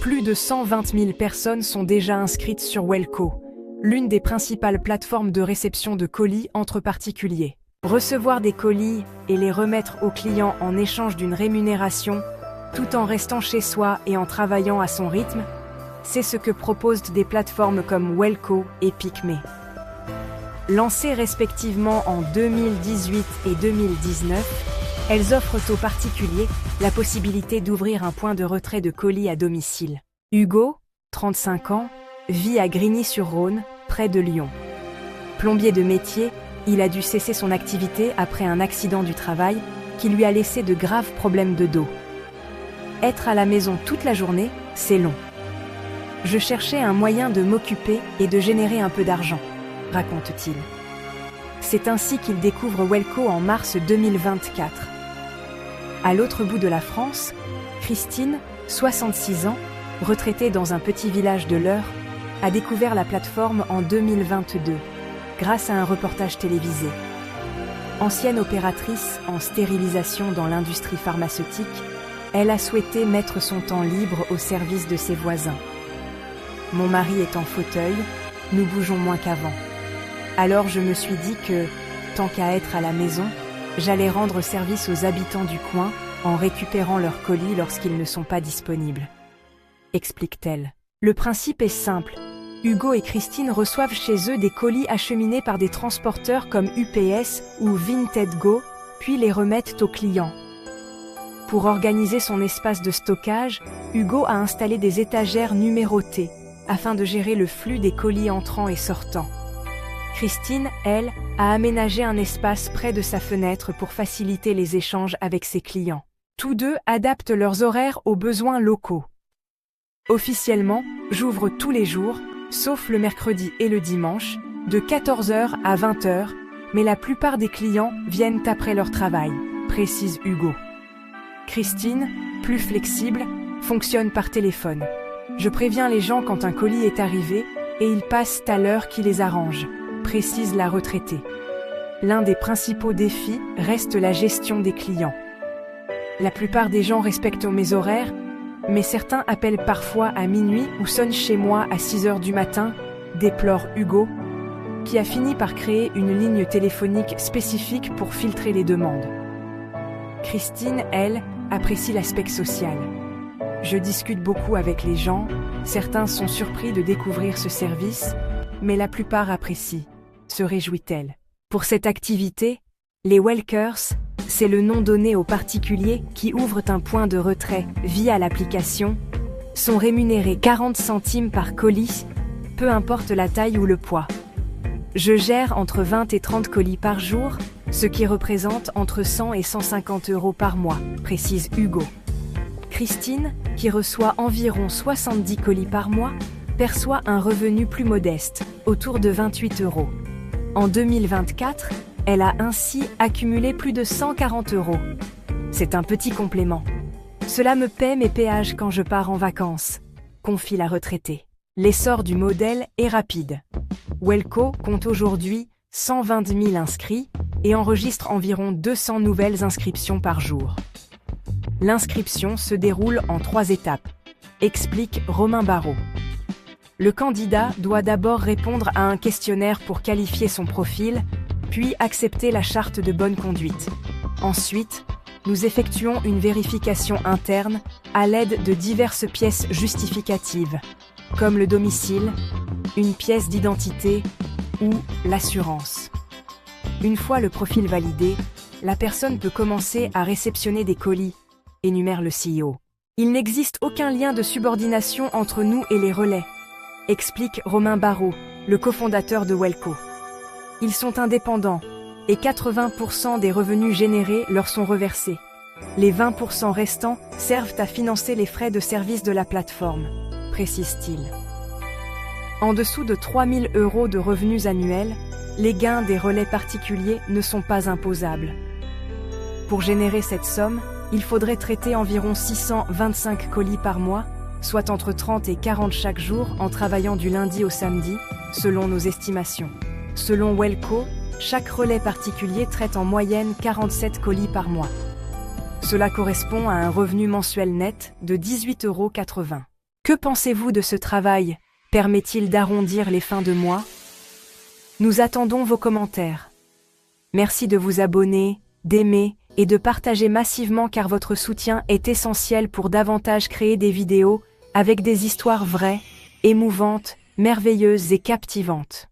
Plus de 120 000 personnes sont déjà inscrites sur Welco, l'une des principales plateformes de réception de colis entre particuliers. Recevoir des colis et les remettre aux clients en échange d'une rémunération, tout en restant chez soi et en travaillant à son rythme, c'est ce que proposent des plateformes comme Welco et Picme. Lancées respectivement en 2018 et 2019, elles offrent aux particuliers la possibilité d'ouvrir un point de retrait de colis à domicile. Hugo, 35 ans, vit à Grigny-sur-Rhône, près de Lyon. Plombier de métier, il a dû cesser son activité après un accident du travail qui lui a laissé de graves problèmes de dos. Être à la maison toute la journée, c'est long. Je cherchais un moyen de m'occuper et de générer un peu d'argent, raconte-t-il. C'est ainsi qu'il découvre Welco en mars 2024. À l'autre bout de la France, Christine, 66 ans, retraitée dans un petit village de l'Eure, a découvert la plateforme en 2022, grâce à un reportage télévisé. Ancienne opératrice en stérilisation dans l'industrie pharmaceutique, elle a souhaité mettre son temps libre au service de ses voisins. Mon mari est en fauteuil, nous bougeons moins qu'avant. Alors je me suis dit que, tant qu'à être à la maison, j'allais rendre service aux habitants du coin en récupérant leurs colis lorsqu'ils ne sont pas disponibles. Explique-t-elle. Le principe est simple. Hugo et Christine reçoivent chez eux des colis acheminés par des transporteurs comme UPS ou Vinted-Go, puis les remettent aux clients. Pour organiser son espace de stockage, Hugo a installé des étagères numérotées, afin de gérer le flux des colis entrants et sortants. Christine, elle, a aménagé un espace près de sa fenêtre pour faciliter les échanges avec ses clients. Tous deux adaptent leurs horaires aux besoins locaux. Officiellement, j'ouvre tous les jours, sauf le mercredi et le dimanche, de 14h à 20h, mais la plupart des clients viennent après leur travail, précise Hugo. Christine, plus flexible, fonctionne par téléphone. Je préviens les gens quand un colis est arrivé et ils passent à l'heure qui les arrange, précise la retraitée. L'un des principaux défis reste la gestion des clients. La plupart des gens respectent mes horaires, mais certains appellent parfois à minuit ou sonnent chez moi à 6h du matin, déplore Hugo, qui a fini par créer une ligne téléphonique spécifique pour filtrer les demandes. Christine, elle, apprécie l'aspect social. Je discute beaucoup avec les gens, certains sont surpris de découvrir ce service, mais la plupart apprécient, se réjouit-elle. Pour cette activité, les Welkers, c'est le nom donné aux particuliers qui ouvrent un point de retrait via l'application, sont rémunérés 40 centimes par colis, peu importe la taille ou le poids. Je gère entre 20 et 30 colis par jour, ce qui représente entre 100 et 150 € par mois, précise Hugo. Christine, qui reçoit environ 70 colis par mois, perçoit un revenu plus modeste, autour de 28 €. En 2024, elle a ainsi accumulé plus de 140 €. C'est un petit complément. Cela me paie mes péages quand je pars en vacances, confie la retraitée. L'essor du modèle est rapide. Welco compte aujourd'hui 120 000 inscrits et enregistre environ 200 nouvelles inscriptions par jour. L'inscription se déroule en 3 étapes, explique Romain Barraud. Le candidat doit d'abord répondre à un questionnaire pour qualifier son profil, puis accepter la charte de bonne conduite. Ensuite, nous effectuons une vérification interne à l'aide de diverses pièces justificatives, comme le domicile, une pièce d'identité ou l'assurance. Une fois le profil validé, la personne peut commencer à réceptionner des colis, énumère le CEO. Il n'existe aucun lien de subordination entre nous et les relais, explique Romain Barraud, le cofondateur de Welco. Ils sont indépendants et 80% des revenus générés leur sont reversés. Les 20% restants servent à financer les frais de service de la plateforme, précise-t-il. En dessous de 3 000 € de revenus annuels, les gains des relais particuliers ne sont pas imposables. Pour générer cette somme, il faudrait traiter environ 625 colis par mois, soit entre 30 et 40 chaque jour en travaillant du lundi au samedi, selon nos estimations. Selon Welco, chaque relais particulier traite en moyenne 47 colis par mois. Cela correspond à un revenu mensuel net de 18,80 €. Que pensez-vous de ce travail? Permet-il d'arrondir les fins de mois? Nous attendons vos commentaires. Merci de vous abonner, d'aimer et de partager massivement car votre soutien est essentiel pour davantage créer des vidéos avec des histoires vraies, émouvantes, merveilleuses et captivantes.